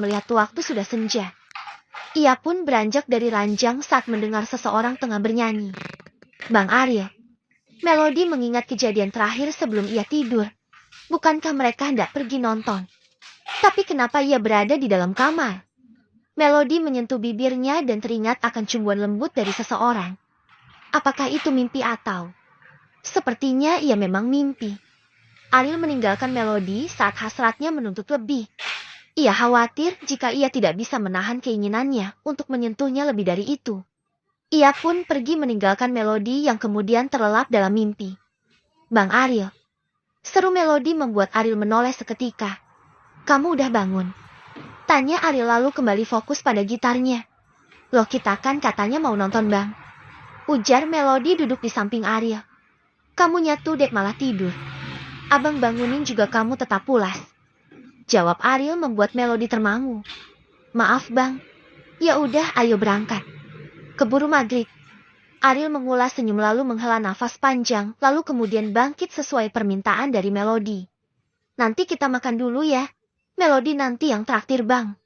melihat waktu sudah senja. Ia pun beranjak dari ranjang saat mendengar seseorang tengah bernyanyi. Bang Ariel. Melody mengingat kejadian terakhir sebelum ia tidur. Bukankah mereka hendak pergi nonton? Tapi kenapa ia berada di dalam kamar? Melody menyentuh bibirnya dan teringat akan cumbuan lembut dari seseorang. Apakah itu mimpi atau? Sepertinya ia memang mimpi. Ariel meninggalkan Melody saat hasratnya menuntut lebih. Ia khawatir jika ia tidak bisa menahan keinginannya untuk menyentuhnya lebih dari itu. Ia pun pergi meninggalkan Melody yang kemudian terlelap dalam mimpi. Bang Ariel. Seru Melody membuat Ariel menoleh seketika. Kamu udah bangun? Tanya Ariel lalu kembali fokus pada gitarnya. Loh kita kan katanya mau nonton bang. Ujar Melody duduk di samping Ariel. Kamu nyatu dek malah tidur. Abang bangunin juga kamu tetap pulas. Jawab Ariel membuat Melody termangu. Maaf bang. Ya udah ayo berangkat. Keburu maghrib. Ariel mengulas senyum lalu menghela nafas panjang lalu kemudian bangkit sesuai permintaan dari Melody. Nanti kita makan dulu ya. Melody nanti yang traktir bang.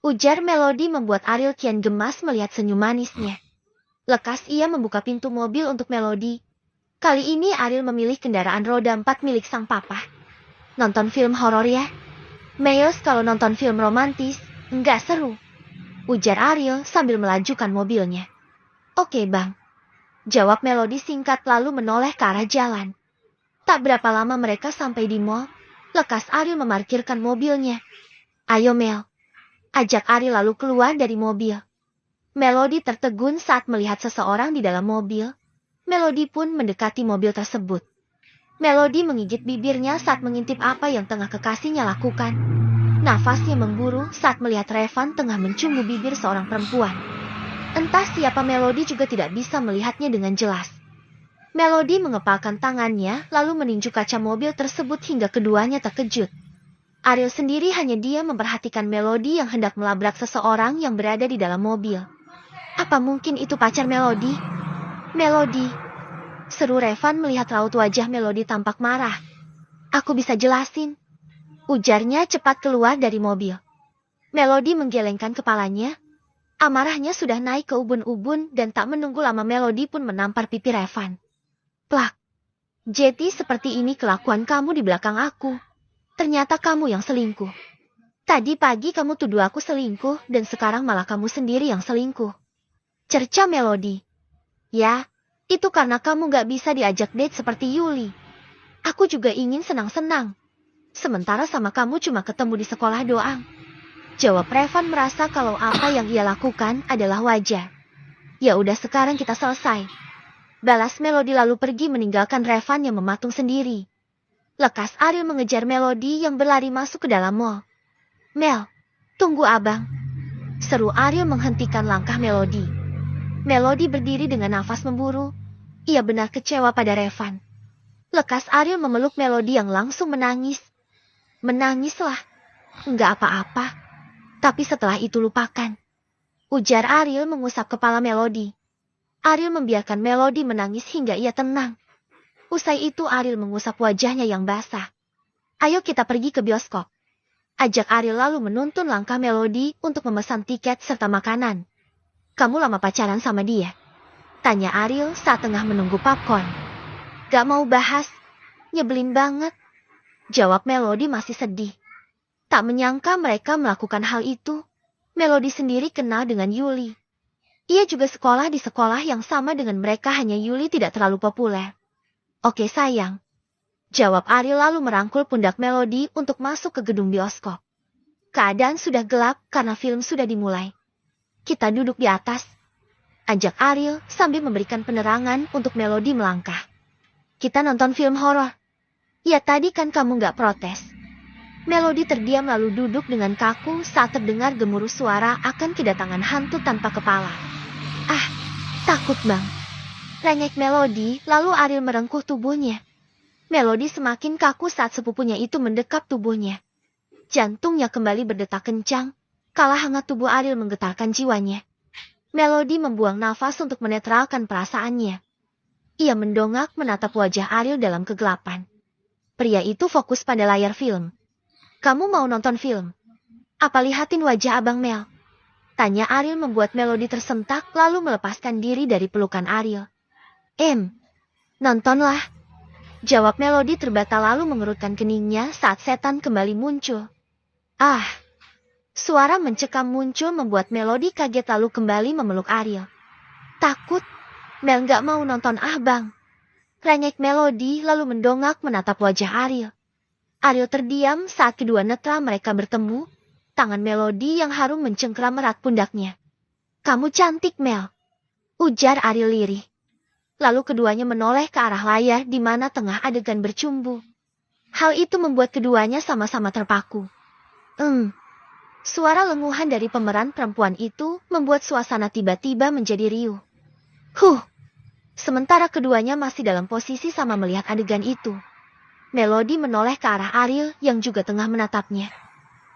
Ujar Melody membuat Ariel kian gemas melihat senyum manisnya. Lekas ia membuka pintu mobil untuk Melody. Kali ini Ariel memilih kendaraan roda 4 milik sang papa. Nonton film horor ya? Miles kalau nonton film romantis, enggak seru. Ujar Ariel sambil melajukan mobilnya. Oke bang. Jawab Melody singkat lalu menoleh ke arah jalan. Tak berapa lama mereka sampai di mall. Lekas Ariel memarkirkan mobilnya. Ayo Mel. Ajak Ariel lalu keluar dari mobil. Melody tertegun saat melihat seseorang di dalam mobil. Melody pun mendekati mobil tersebut. Melody menggigit bibirnya saat mengintip apa yang tengah kekasihnya lakukan. Nafasnya memburu saat melihat Revan tengah mencumbu bibir seorang perempuan. Entah siapa Melody juga tidak bisa melihatnya dengan jelas. Melody mengepalkan tangannya lalu meninju kaca mobil tersebut hingga keduanya terkejut. Ariel sendiri hanya diam memperhatikan Melody yang hendak melabrak seseorang yang berada di dalam mobil. Apa mungkin itu pacar Melody? Melody. Seru Revan melihat raut wajah Melody tampak marah. Aku bisa jelasin. Ujarnya cepat keluar dari mobil. Melody menggelengkan kepalanya. Amarahnya sudah naik ke ubun-ubun dan tak menunggu lama Melody pun menampar pipi Revan. Plak. Jetty seperti ini kelakuan kamu di belakang aku. Ternyata kamu yang selingkuh. Tadi pagi kamu tuduh aku selingkuh dan sekarang malah kamu sendiri yang selingkuh. Cerca Melody. Ya, itu karena kamu gak bisa diajak date seperti Yuli. Aku juga ingin senang-senang. Sementara sama kamu cuma ketemu di sekolah doang. Jawab Revan merasa kalau apa yang ia lakukan adalah wajar. Ya udah sekarang kita selesai. Balas Melody lalu pergi meninggalkan Revan yang mematung sendiri. Lekas Ariel mengejar Melody yang berlari masuk ke dalam mall. Mel, tunggu abang. Seru Ariel menghentikan langkah Melody. Melody berdiri dengan nafas memburu. Ia benar kecewa pada Revan. Lekas Ariel memeluk Melody yang langsung menangis. Menangislah. Enggak apa-apa. Tapi setelah itu lupakan. Ujar Ariel mengusap kepala Melody. Ariel membiarkan Melody menangis hingga ia tenang. Usai itu Ariel mengusap wajahnya yang basah. Ayo kita pergi ke bioskop. Ajak Ariel lalu menuntun langkah Melody untuk memesan tiket serta makanan. Kamu lama pacaran sama dia? Tanya Ariel saat tengah menunggu popcorn. Gak mau bahas. Nyebelin banget. Jawab Melody masih sedih. Tak menyangka mereka melakukan hal itu. Melody sendiri kenal dengan Yuli. Ia juga sekolah di sekolah yang sama dengan mereka, hanya Yuli tidak terlalu populer. Oke sayang. Jawab Ariel lalu merangkul pundak Melody untuk masuk ke gedung bioskop. Keadaan sudah gelap karena film sudah dimulai. Kita duduk di atas. Ajak Ariel sambil memberikan penerangan untuk Melody melangkah. Kita nonton film horor. Ya tadi kan kamu gak protes. Melody terdiam lalu duduk dengan kaku saat terdengar gemuruh suara akan kedatangan hantu tanpa kepala. Ah, takut bang. Rengek Melody lalu Ariel merengkuh tubuhnya. Melody semakin kaku saat sepupunya itu mendekap tubuhnya. Jantungnya kembali berdetak kencang. Kala hangat tubuh Ariel menggetarkan jiwanya. Melody membuang nafas untuk menetralkan perasaannya. Ia mendongak menatap wajah Ariel dalam kegelapan. Pria itu fokus pada layar film. Kamu mau nonton film? Apa lihatin wajah Abang Mel? Tanya Ariel membuat Melody tersentak lalu melepaskan diri dari pelukan Ariel. Nontonlah. Jawab Melody terbata lalu mengerutkan keningnya saat setan kembali muncul. Ah! Suara mencekam muncul membuat Melody kaget lalu kembali memeluk Ariel. Takut? Mel gak mau nonton Bang. Rengek Melody lalu mendongak menatap wajah Ariel. Ariel terdiam saat kedua netra mereka bertemu. Tangan Melody yang harum mencengkeram erat pundaknya. Kamu cantik, Mel. Ujar Ariel lirih. Lalu keduanya menoleh ke arah layar di mana tengah adegan bercumbu. Hal itu membuat keduanya sama-sama terpaku. Suara lenguhan dari pemeran perempuan itu membuat suasana tiba-tiba menjadi riuh. Sementara keduanya masih dalam posisi sama melihat adegan itu. Melody menoleh ke arah Ariel yang juga tengah menatapnya.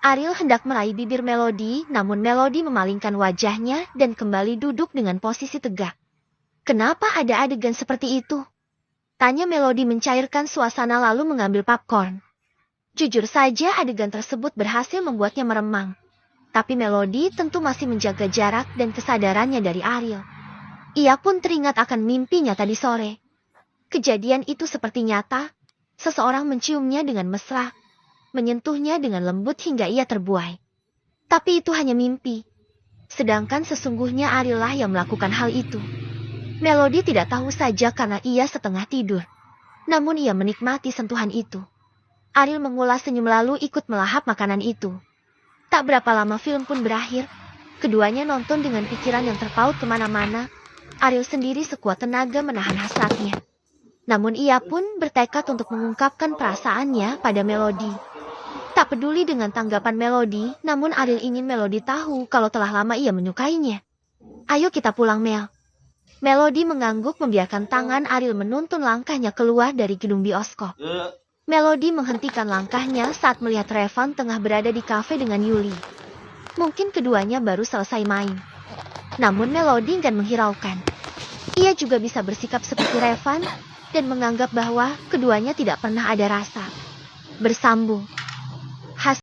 Ariel hendak meraih bibir Melody, namun Melody memalingkan wajahnya dan kembali duduk dengan posisi tegak. Kenapa ada adegan seperti itu? Tanya Melody mencairkan suasana lalu mengambil popcorn. Jujur saja adegan tersebut berhasil membuatnya meremang. Tapi Melody tentu masih menjaga jarak dan kesadarannya dari Ariel. Ia pun teringat akan mimpinya tadi sore. Kejadian itu seperti nyata. Seseorang menciumnya dengan mesra. Menyentuhnya dengan lembut hingga ia terbuai. Tapi itu hanya mimpi. Sedangkan sesungguhnya Ariel lah yang melakukan hal itu. Melody tidak tahu saja karena ia setengah tidur. Namun ia menikmati sentuhan itu. Ariel mengulas senyum lalu ikut melahap makanan itu. Tak berapa lama film pun berakhir. Keduanya nonton dengan pikiran yang terpaut kemana-mana. Ariel sendiri sekuat tenaga menahan hasratnya. Namun ia pun bertekad untuk mengungkapkan perasaannya pada Melody. Tak peduli dengan tanggapan Melody, namun Ariel ingin Melody tahu kalau telah lama ia menyukainya. Ayo kita pulang, Mel. Melody mengangguk membiarkan tangan Ariel menuntun langkahnya keluar dari gedung bioskop. Melody menghentikan langkahnya saat melihat Revan tengah berada di kafe dengan Yuli. Mungkin keduanya baru selesai main. Namun Melody enggan menghiraukan. Ia juga bisa bersikap seperti Revan dan menganggap bahwa keduanya tidak pernah ada rasa. Bersambung.